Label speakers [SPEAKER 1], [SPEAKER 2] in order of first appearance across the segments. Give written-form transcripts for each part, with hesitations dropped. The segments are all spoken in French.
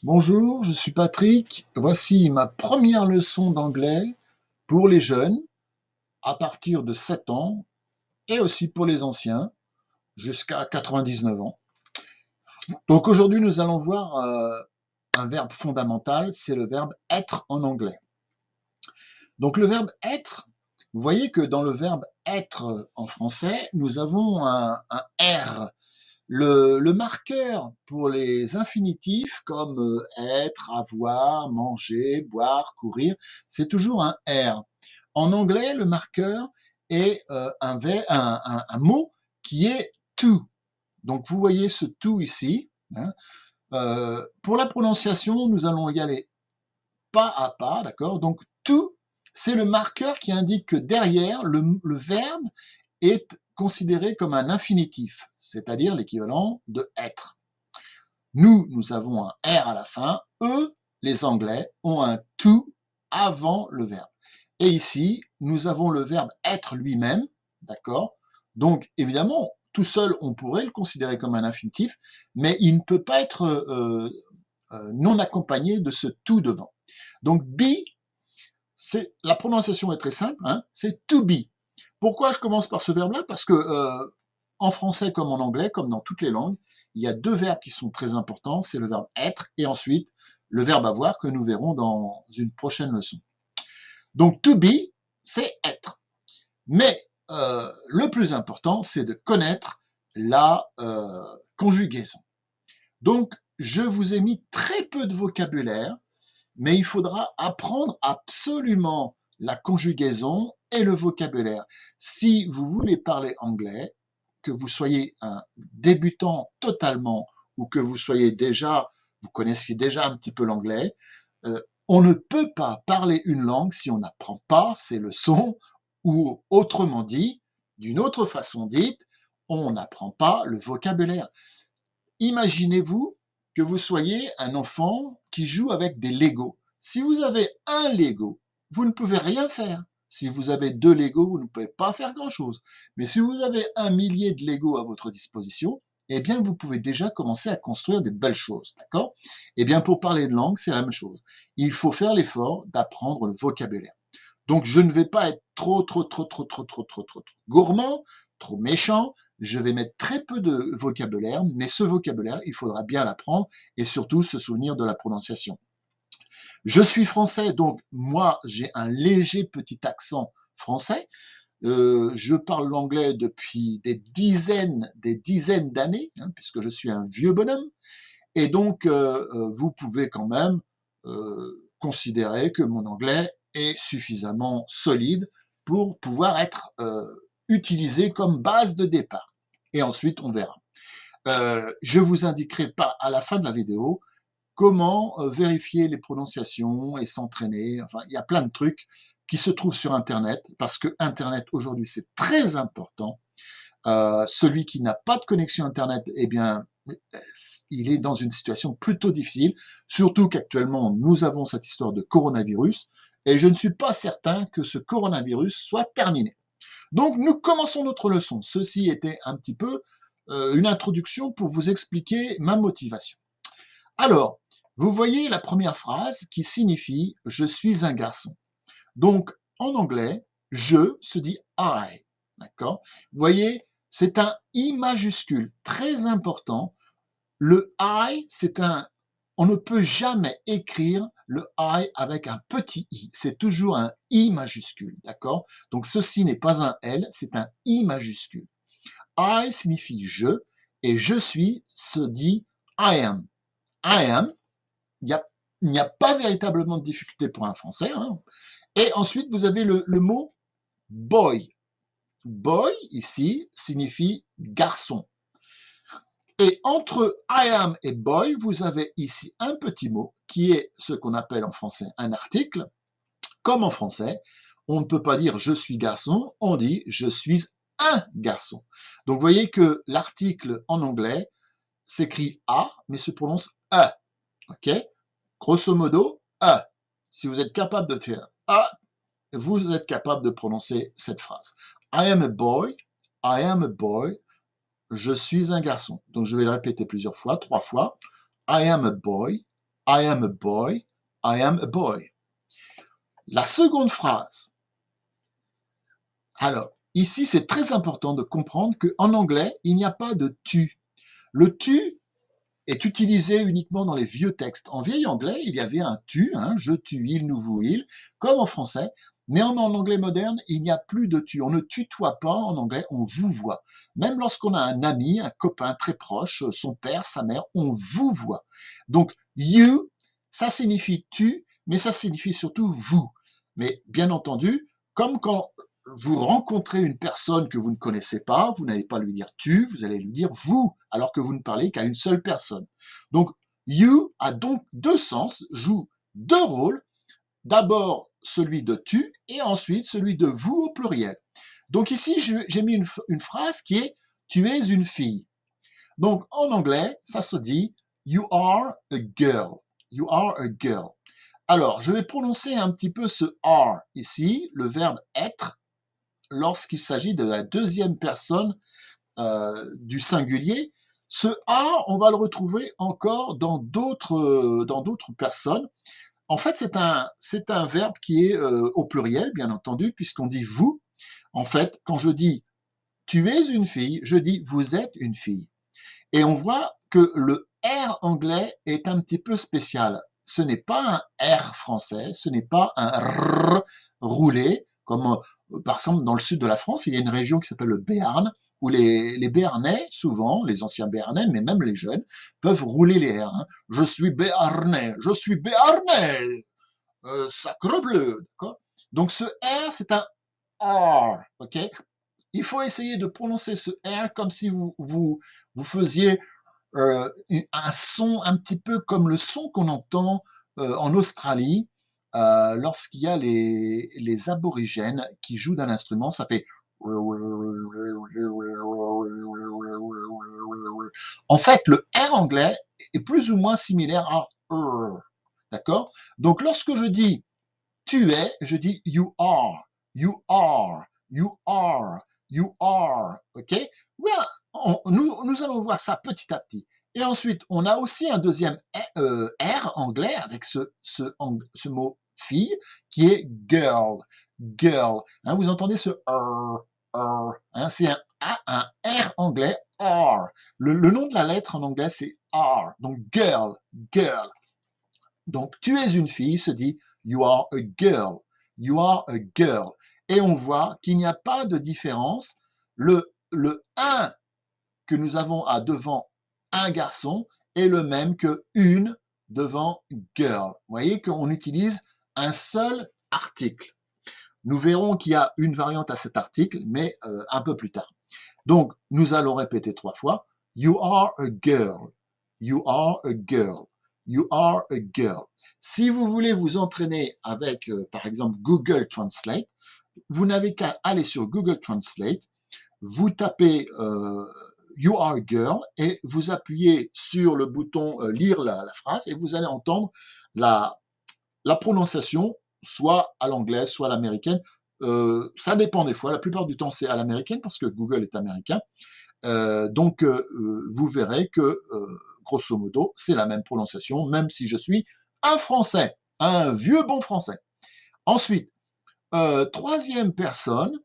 [SPEAKER 1] Bonjour, je suis Patrick. Voici ma première leçon d'anglais pour les jeunes à partir de 7 ans et aussi pour les anciens jusqu'à 99 ans. Donc aujourd'hui, nous allons voir un verbe fondamental, c'est le verbe être en anglais. Donc le verbe être, vous voyez que dans le verbe être en français, nous avons un R. Le marqueur pour les infinitifs comme être, avoir, manger, boire, courir, c'est toujours un R. En anglais, le marqueur est un mot qui est to. Donc vous voyez ce to ici. Hein. Pour la prononciation, nous allons y aller pas à pas, d'accord. Donc to, c'est le marqueur qui indique que derrière, le verbe est considéré comme un infinitif, c'est-à-dire l'équivalent de être. Nous avons un R à la fin. Eux, les Anglais, ont un to avant le verbe. Et ici, nous avons le verbe être lui-même, d'accord? Donc, évidemment, tout seul, on pourrait le considérer comme un infinitif, mais il ne peut pas être non accompagné de ce to devant. Donc, be, la prononciation est très simple, hein, c'est to be. Pourquoi je commence par ce verbe-là? Parce que en français comme en anglais, comme dans toutes les langues, il y a deux verbes qui sont très importants, c'est le verbe être et ensuite le verbe avoir que nous verrons dans une prochaine leçon. Donc to be, c'est être. Mais le plus important, c'est de connaître la conjugaison. Donc je vous ai mis très peu de vocabulaire, mais il faudra apprendre absolument la conjugaison et le vocabulaire. Si vous voulez parler anglais, que vous soyez un débutant totalement ou que vous soyez déjà, vous connaissiez déjà un petit peu l'anglais, on ne peut pas parler une langue si on n'apprend pas ses leçons ou autrement dit, d'une autre façon dite, on n'apprend pas le vocabulaire. Imaginez-vous que vous soyez un enfant qui joue avec des Legos. Si vous avez un Lego, vous ne pouvez rien faire. Si vous avez deux Legos, vous ne pouvez pas faire grand-chose. Mais si vous avez un millier de Legos à votre disposition, eh bien, vous pouvez déjà commencer à construire des belles choses, d'accord? Eh bien, pour parler de langue, c'est la même chose. Il faut faire l'effort d'apprendre le vocabulaire. Donc, je ne vais pas être trop gourmand, trop méchant. Je vais mettre très peu de vocabulaire, mais ce vocabulaire, il faudra bien l'apprendre et surtout se souvenir de la prononciation. Je suis français, donc moi, j'ai un léger petit accent français. Je parle l'anglais depuis des dizaines d'années, hein, puisque je suis un vieux bonhomme. Et donc, vous pouvez quand même considérer que mon anglais est suffisamment solide pour pouvoir être utilisé comme base de départ. Et ensuite, on verra. Je vous indiquerai pas à la fin de la vidéo comment vérifier les prononciations et s'entraîner. Enfin, il y a plein de trucs qui se trouvent sur Internet, parce que Internet aujourd'hui, c'est très important. Celui qui n'a pas de connexion Internet, eh bien, il est dans une situation plutôt difficile, surtout qu'actuellement, nous avons cette histoire de coronavirus, et je ne suis pas certain que ce coronavirus soit terminé. Donc, nous commençons notre leçon. Ceci était un petit peu une introduction pour vous expliquer ma motivation. Alors, vous voyez la première phrase qui signifie « je suis un garçon ». Donc, en anglais, « je » se dit « I ». D'accord? Vous voyez, c'est un I majuscule, très important. Le I, c'est un... On ne peut jamais écrire le I avec un petit i. C'est toujours un I majuscule, d'accord? Donc, ceci n'est pas un L, c'est un I majuscule. I signifie je, et je suis se dit I am. I am, il n'y a pas véritablement de difficulté pour un français. Hein. Et ensuite, vous avez le mot boy. Boy, ici, signifie garçon. Et entre I am et boy, vous avez ici un petit mot qui est ce qu'on appelle en français un article. Comme en français, on ne peut pas dire je suis garçon, on dit je suis un garçon. Donc vous voyez que l'article en anglais s'écrit A, mais se prononce E. Ok? Grosso modo, E. Si vous êtes capable de faire A, vous êtes capable de prononcer cette phrase. I am a boy, I am a boy, je suis un garçon. Donc je vais le répéter plusieurs fois, 3 fois. I am a boy, I am a boy, I am a boy. La seconde phrase. Alors, ici, c'est très important de comprendre qu'en anglais, il n'y a pas de tu. Le tu est utilisé uniquement dans les vieux textes. En vieil anglais, il y avait un tu, hein, je, tu, il, nous, vous, il, comme en français. Mais en anglais moderne, il n'y a plus de tu. On ne tutoie pas en anglais, on vous voit. Même lorsqu'on a un ami, un copain très proche, son père, sa mère, on vous voit. Donc, you, ça signifie tu, mais ça signifie surtout vous. Mais bien entendu, comme quand vous rencontrez une personne que vous ne connaissez pas, vous n'allez pas lui dire tu, vous allez lui dire vous, alors que vous ne parlez qu'à une seule personne. Donc, you a donc deux sens, joue deux rôles. D'abord celui de tu et ensuite celui de vous au pluriel. Donc ici, j'ai mis une phrase qui est tu es une fille. Donc en anglais, ça se dit you are a girl. You are a girl. Alors, je vais prononcer un petit peu ce are ici, le verbe être, lorsqu'il s'agit de la deuxième personne du singulier. Ce are, on va le retrouver encore dans d'autres personnes. En fait, c'est un verbe qui est au pluriel, bien entendu, puisqu'on dit vous. En fait, quand je dis tu es une fille, je dis vous êtes une fille. Et on voit que le R anglais est un petit peu spécial. Ce n'est pas un R français, ce n'est pas un R roulé, comme par exemple dans le sud de la France, il y a une région qui s'appelle le Béarn, où les Béarnais, souvent, les anciens Béarnais, mais même les jeunes, peuvent rouler les R. Hein. Je suis Béarnais, je suis Béarnais, sacrebleu, d'accord. Donc ce R, c'est un R, ok. Il faut essayer de prononcer ce R comme si vous faisiez un son un petit peu comme le son qu'on entend en Australie lorsqu'il y a les aborigènes qui jouent d'un instrument, ça fait. En fait, le R anglais est plus ou moins similaire à d'accord. Donc, lorsque je dis tu es, je dis you are, you are, you are, you are, ok? Nous allons voir ça petit à petit. Et ensuite, on a aussi un deuxième R anglais avec ce mot fille qui est girl, girl. Hein, vous entendez ce hein, c'est un R anglais, R. Le nom de la lettre en anglais, c'est R. Donc girl, girl. Donc tu es une fille se dit you are a girl, you are a girl. Et on voit qu'il n'y a pas de différence. Le 1 que nous avons à devant un garçon est le même que une devant girl. Vous voyez qu'on utilise un seul article. Nous verrons qu'il y a une variante à cet article, mais un peu plus tard. Donc, nous allons répéter 3 fois. You are a girl. You are a girl. You are a girl. Si vous voulez vous entraîner avec, par exemple, Google Translate, vous n'avez qu'à aller sur Google Translate, vous tapez You are a girl et vous appuyez sur le bouton lire la phrase et vous allez entendre la prononciation soit à l'anglaise, soit à l'américaine. Ça dépend des fois. La plupart du temps, c'est à l'américaine parce que Google est américain. Donc, vous verrez que, grosso modo, c'est la même prononciation, même si je suis un Français, un vieux bon Français. Ensuite, troisième personne,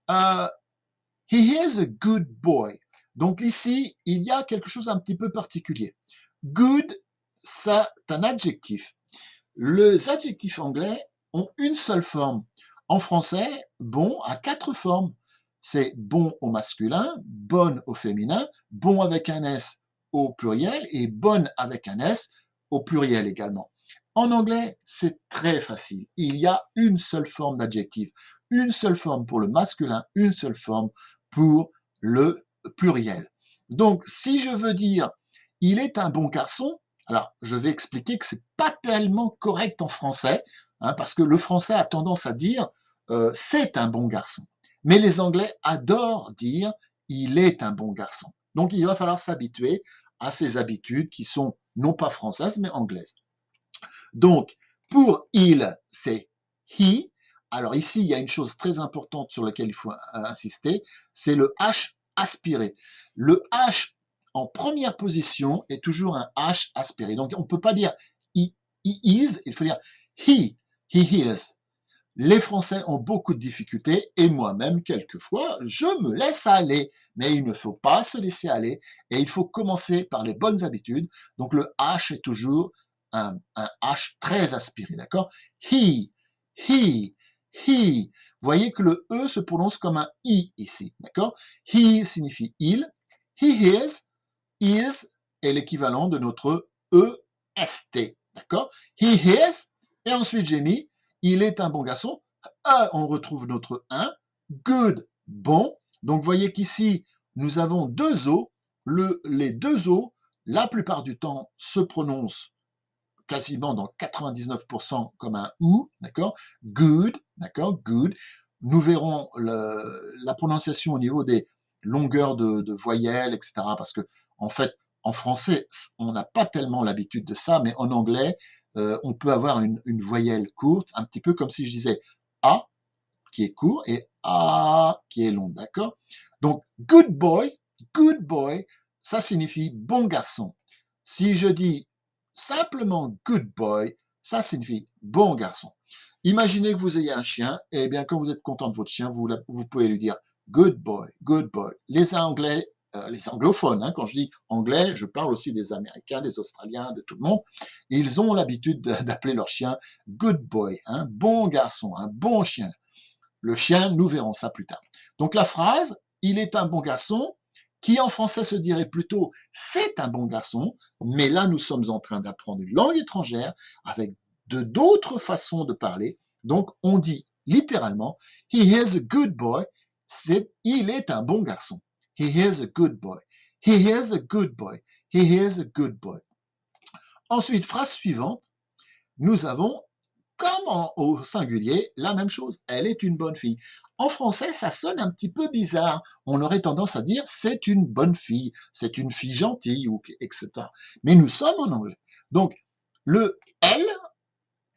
[SPEAKER 1] he is a good boy. Donc ici, il y a quelque chose d'un petit peu particulier. Good, c'est un adjectif. Les adjectifs anglais ont une seule forme. En français, bon a 4 formes. C'est bon au masculin, bonne au féminin, bon avec un S au pluriel et bonne avec un S au pluriel également. En anglais, c'est très facile. Il y a une seule forme d'adjectif, une seule forme pour le masculin, une seule forme pour le pluriel. Donc, si je veux dire il est un bon garçon, alors je vais expliquer que c'est pas tellement correct en français, hein, parce que le français a tendance à dire c'est un bon garçon. Mais les Anglais adorent dire il est un bon garçon. Donc, il va falloir s'habituer à ces habitudes qui sont non pas françaises, mais anglaises. Donc, pour il, c'est he. Alors ici, il y a une chose très importante sur laquelle il faut insister, c'est le H aspiré. Le H en première position est toujours un H aspiré. Donc, on ne peut pas dire he he is, il faut dire he is. Les Français ont beaucoup de difficultés et moi-même, quelquefois, je me laisse aller. Mais il ne faut pas se laisser aller et il faut commencer par les bonnes habitudes. Donc le H est toujours un H très aspiré, d'accord? He, he, he. Vous voyez que le E se prononce comme un I ici, d'accord? He signifie il, he is est l'équivalent de notre EST, d'accord? He is, et ensuite j'ai mis il est un bon garçon. On retrouve notre 1. Good, bon. Donc, vous voyez qu'ici, nous avons deux O. Les deux O, la plupart du temps, se prononcent quasiment dans 99% comme un OU, d'accord? Good, d'accord? Good. Nous verrons la prononciation au niveau des longueurs de voyelles, etc. Parce que, en fait, en français, on n'a pas tellement l'habitude de ça, mais en anglais, on peut avoir une voyelle courte, un petit peu comme si je disais A, qui est court, et A, qui est long, d'accord? Donc, good boy, ça signifie bon garçon. Si je dis simplement good boy, ça signifie bon garçon. Imaginez que vous ayez un chien, et bien quand vous êtes content de votre chien, vous pouvez lui dire good boy, good boy. Les Anglais, les anglophones, hein, quand je dis anglais, je parle aussi des Américains, des Australiens, de tout le monde. Ils ont l'habitude d'appeler leur chien good boy, un bon garçon, un bon chien. Le chien, nous verrons ça plus tard. Donc la phrase, il est un bon garçon, qui en français se dirait plutôt c'est un bon garçon, mais là nous sommes en train d'apprendre une langue étrangère avec d'autres façons de parler. Donc on dit littéralement he is a good boy, il est un bon garçon. He is a good boy. He is a good boy. He is a good boy. Ensuite, phrase suivante, nous avons comme au singulier, la même chose. Elle est une bonne fille. En français, ça sonne un petit peu bizarre. On aurait tendance à dire c'est une bonne fille, c'est une fille gentille, ou etc. Mais nous sommes en anglais. Donc, le elle,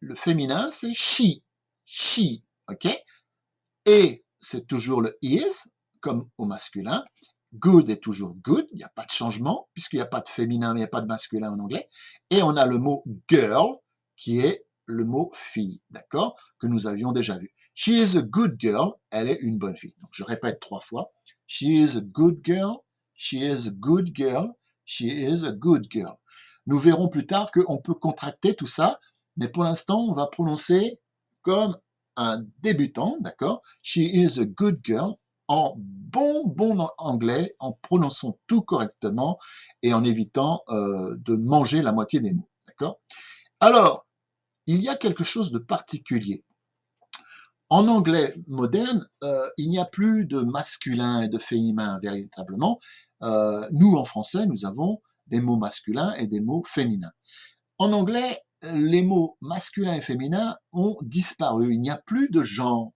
[SPEAKER 1] le féminin, c'est she. She, ok? Et c'est toujours le is, comme au masculin. Good est toujours good, il n'y a pas de changement, puisqu'il n'y a pas de féminin, mais il n'y a pas de masculin en anglais. Et on a le mot girl, qui est le mot fille, d'accord, que nous avions déjà vu. She is a good girl, elle est une bonne fille. Donc je répète 3 fois. She is a good girl, she is a good girl, she is a good girl. Nous verrons plus tard qu'on peut contracter tout ça, mais pour l'instant, on va prononcer comme un débutant, d'accord? She is a good girl, en bon anglais, en prononçant tout correctement et en évitant de manger la moitié des mots, d'accord? Alors, il y a quelque chose de particulier. En anglais moderne, il n'y a plus de masculin et de féminin véritablement. Nous, en français, nous avons des mots masculins et des mots féminins. En anglais, les mots masculin et féminin ont disparu. Il n'y a plus de genre.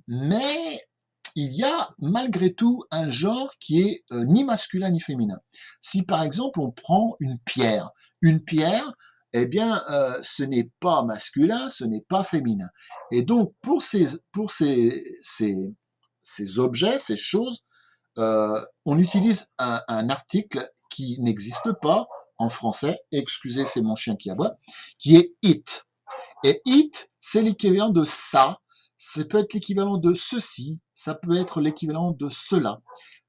[SPEAKER 1] Mais il y a malgré tout un genre qui est ni masculin ni féminin. Si par exemple on prend une pierre, eh bien, ce n'est pas masculin, ce n'est pas féminin. Et donc, pour ces objets, ces choses, on utilise un article qui n'existe pas en français, excusez, c'est mon chien qui aboie, qui est it. Et it, c'est l'équivalent de ça, ça peut être l'équivalent de ceci, ça peut être l'équivalent de cela.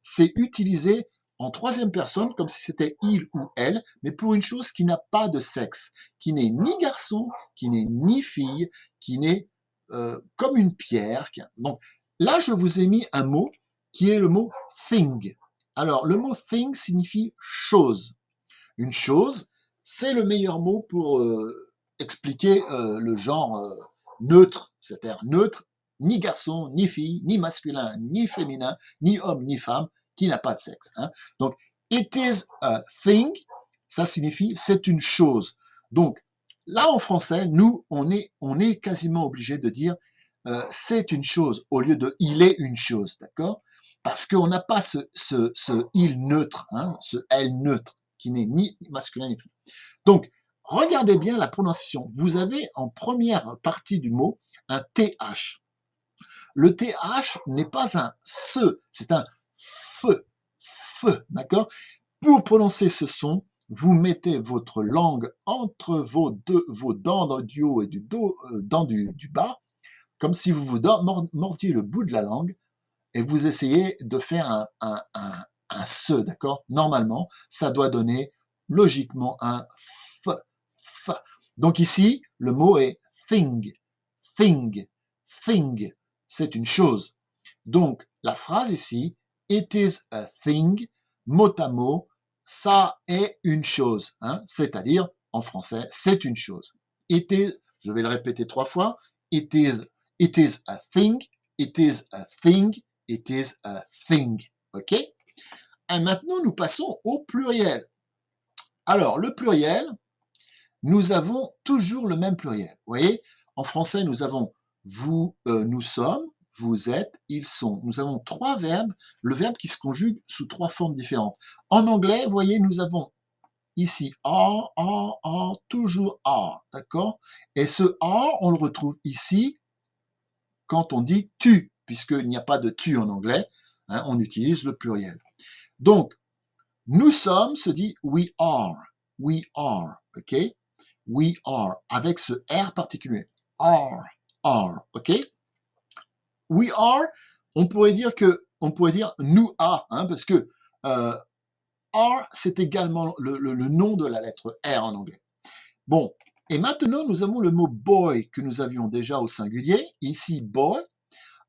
[SPEAKER 1] C'est utilisé en troisième personne, comme si c'était il ou elle, mais pour une chose qui n'a pas de sexe, qui n'est ni garçon, qui n'est ni fille, qui n'est comme une pierre. Donc là, je vous ai mis un mot qui est le mot thing. Alors, le mot thing signifie chose. Une chose, c'est le meilleur mot pour expliquer le genre neutre, c'est-à-dire neutre, ni garçon, ni fille, ni masculin, ni féminin, ni homme, ni femme, qui n'a pas de sexe. Hein. Donc, it is a thing, ça signifie c'est une chose. Donc, là en français, nous, on est quasiment obligé de dire c'est une chose au lieu de il est une chose, d'accord? Parce qu'on n'a pas ce il neutre, hein, ce elle neutre, qui n'est ni masculin ni féminin. Donc, regardez bien la prononciation. Vous avez en première partie du mot un TH. Le TH n'est pas un se, c'est un fe, d'accord? Pour prononcer ce son, vous mettez votre langue entre vos dents du haut et dents du bas, comme si vous vous mordiez le bout de la langue et vous essayez de faire un se, d'accord? Normalement, ça doit donner logiquement un f, f. Donc ici, le mot est thing, thing, thing. C'est une chose. Donc, la phrase ici, it is a thing, mot à mot, ça est une chose, hein? C'est-à-dire, en français, c'est une chose. It is, je vais le répéter 3 fois, it is a thing, it is a thing, it is a thing. OK? Et maintenant, nous passons au pluriel. Alors, le pluriel, nous avons toujours le même pluriel. Vous voyez, en français, nous avons vous, nous sommes, vous êtes, ils sont. Nous avons 3 verbes, le verbe qui se conjugue sous 3 formes différentes. En anglais, vous voyez, nous avons ici are, toujours are, d'accord? Et ce are, on le retrouve ici quand on dit tu, puisqu'il n'y a pas de tu en anglais, hein, on utilise le pluriel. Donc, nous sommes se dit we are, ok? We are, avec ce R particulier. Are, ok? We are, on pourrait dire nous a, hein, parce que are, c'est également le nom de la lettre R en anglais. Bon, et maintenant, nous avons le mot boy que nous avions déjà au singulier, ici boy.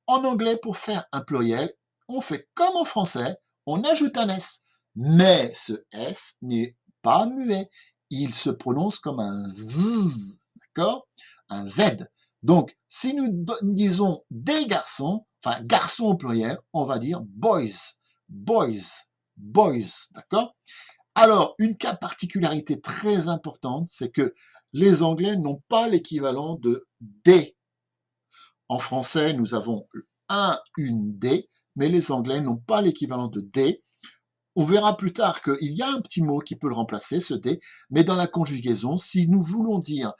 [SPEAKER 1] En anglais, pour faire un pluriel, on fait comme en français, on ajoute un S. Mais ce S n'est pas muet, il se prononce comme un Z, d'accord? Un Z. Donc, si nous disons des garçons, enfin garçons au pluriel, on va dire boys, boys, boys, d'accord? Alors, une particularité très importante, c'est que les Anglais n'ont pas l'équivalent de des. En français, nous avons une D, mais les Anglais n'ont pas l'équivalent de D. On verra plus tard qu'il y a un petit mot qui peut le remplacer, ce D, mais dans la conjugaison, si nous voulons dire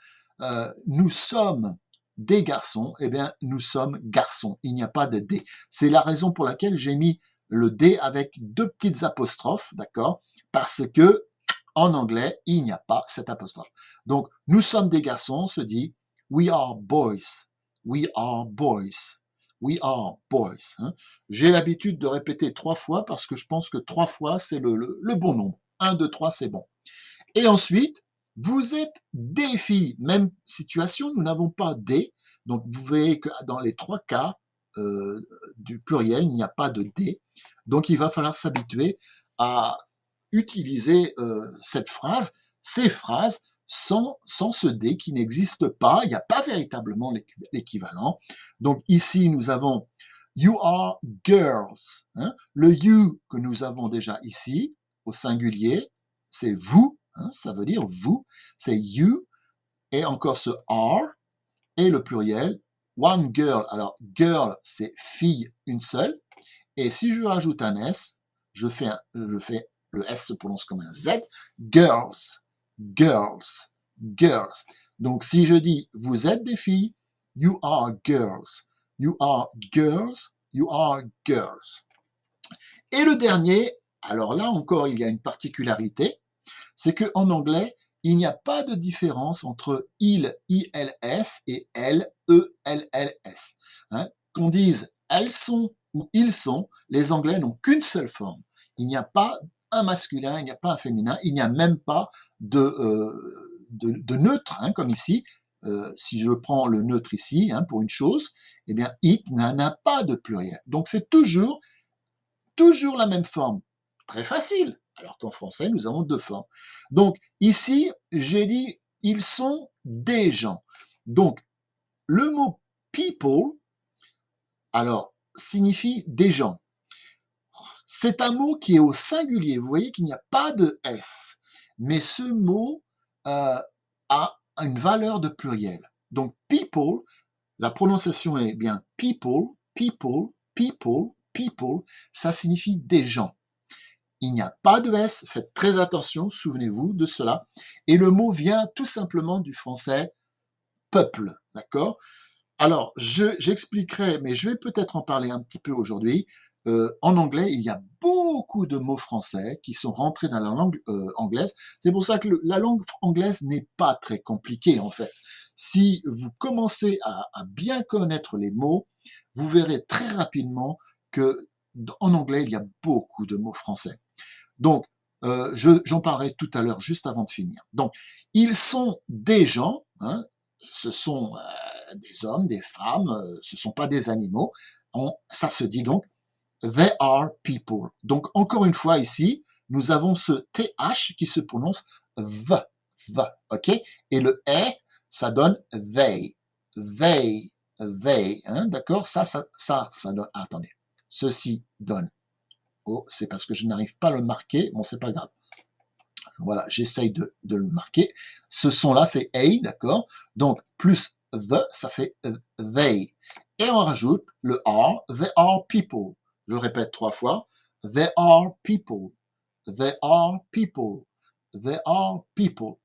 [SPEAKER 1] nous sommes des garçons, eh bien, nous sommes garçons. Il n'y a pas de D. C'est la raison pour laquelle j'ai mis le D avec 2 petites apostrophes, d'accord? Parce que en anglais, il n'y a pas cette apostrophe. Donc, nous sommes des garçons, on se dit we are boys. We are boys. We are boys. Hein. J'ai l'habitude de répéter 3 fois parce que je pense que 3 fois, c'est le bon nombre. 1, 2, 3, c'est bon. Et ensuite, vous êtes des filles. Même situation, nous n'avons pas des. Donc, vous voyez que dans les 3 cas du pluriel, il n'y a pas de des. Donc, il va falloir s'habituer à utiliser cette phrase, ces phrases, sans ce D qui n'existe pas. Il n'y a pas véritablement l'équivalent. Donc ici, nous avons you are girls. Hein. Le you que nous avons déjà ici, au singulier, c'est vous. Hein, ça veut dire vous. C'est you. Et encore ce are. Et le pluriel, one girl. Alors, girl, c'est fille, une seule. Et si je rajoute un S, je fais le S se prononce comme un Z, girls, girls, girls. Donc, si je dis vous êtes des filles, you are girls, you are girls, you are girls. Et le dernier, alors là encore, il y a une particularité, c'est qu'en anglais, il n'y a pas de différence entre il, ILS, et elle, ELLS. Hein, qu'on dise elles sont ou ils sont, les Anglais n'ont qu'une seule forme. Il n'y a pas un masculin, il n'y a pas un féminin, il n'y a même pas de neutre, hein, comme ici. Si je prends le neutre ici, hein, pour une chose, eh bien, it n'a pas de pluriel. Donc, c'est toujours la même forme. Très facile. Alors qu'en français, nous avons 2 formes. Donc, ici, j'ai dit, ils sont des gens. Donc, le mot people, alors, signifie des gens. C'est un mot qui est au singulier. Vous voyez qu'il n'y a pas de S. Mais ce mot a une valeur de pluriel. Donc, people, la prononciation est bien people, people, people, people. Ça signifie des gens. Il n'y a pas de S. Faites très attention, souvenez-vous de cela. Et le mot vient tout simplement du français peuple. D'accord ? Alors, j'expliquerai, mais je vais peut-être en parler un petit peu aujourd'hui, en anglais, il y a beaucoup de mots français qui sont rentrés dans la langue anglaise. C'est pour ça que la langue anglaise n'est pas très compliquée en fait. Si vous commencez à bien connaître les mots, vous verrez très rapidement que en anglais, il y a beaucoup de mots français. Donc, j'en parlerai tout à l'heure, juste avant de finir. Donc, ils sont des gens, hein, ce sont des hommes, des femmes, ce ne sont pas des animaux. Ça se dit donc they are people. Donc, encore une fois, ici, nous avons ce TH qui se prononce v, ok? Et le E, ça donne they, hein, d'accord? Ça donne, attendez, ceci donne. Oh, c'est parce que je n'arrive pas à le marquer. Bon, c'est pas grave. Voilà, j'essaye de le marquer. Ce son-là, c'est A, d'accord? Donc, plus the, ça fait they. Et on rajoute le are, they are people. Je le répète 3 fois. They are people. They are people. They are people.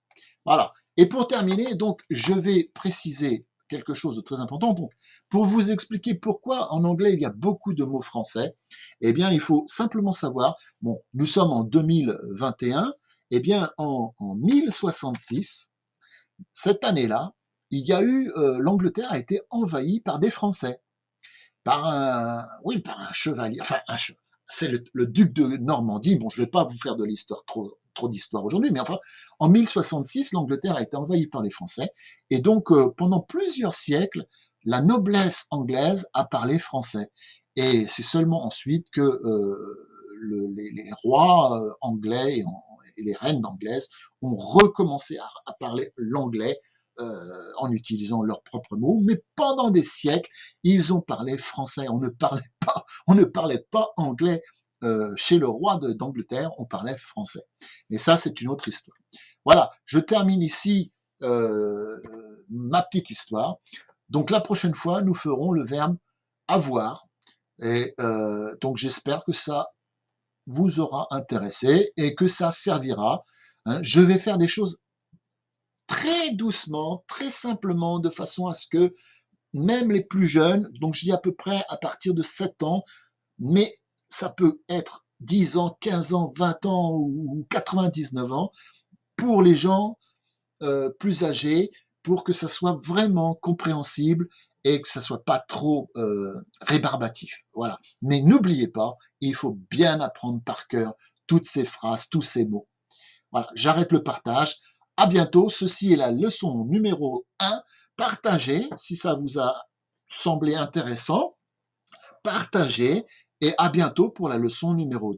[SPEAKER 1] Voilà. Et pour terminer, donc, je vais préciser quelque chose de très important. Donc, pour vous expliquer pourquoi en anglais il y a beaucoup de mots français, eh bien, il faut simplement savoir, bon, nous sommes en 2021, eh bien, en 1066, cette année-là, il y a eu, l'Angleterre a été envahie par des Français, par un chevalier, enfin, c'est le duc de Normandie. Bon, je ne vais pas vous faire de l'histoire, trop d'histoire aujourd'hui, mais enfin, en 1066, l'Angleterre a été envahie par les Français, et donc, pendant plusieurs siècles, la noblesse anglaise a parlé français. Et c'est seulement ensuite que les rois anglais et les reines anglaises ont recommencé à parler l'anglais en utilisant leurs propres mots, mais pendant des siècles, ils ont parlé français. On ne parlait pas anglais chez le roi d'Angleterre, on parlait français. Et ça, c'est une autre histoire. Voilà, je termine ici ma petite histoire. Donc la prochaine fois, nous ferons le verbe avoir. Et donc j'espère que ça vous aura intéressé et que ça servira. Hein. Je vais faire des choses très doucement, très simplement, de façon à ce que même les plus jeunes, donc je dis à peu près à partir de 7 ans, mais ça peut être 10 ans, 15 ans, 20 ans ou 99 ans, pour les gens plus âgés, pour que ça soit vraiment compréhensible et que ça soit pas trop rébarbatif. Voilà. Mais n'oubliez pas, il faut bien apprendre par cœur toutes ces phrases, tous ces mots. Voilà, j'arrête le partage. À bientôt. Ceci est la leçon numéro 1. Partagez si ça vous a semblé intéressant. Partagez et à bientôt pour la leçon numéro 2.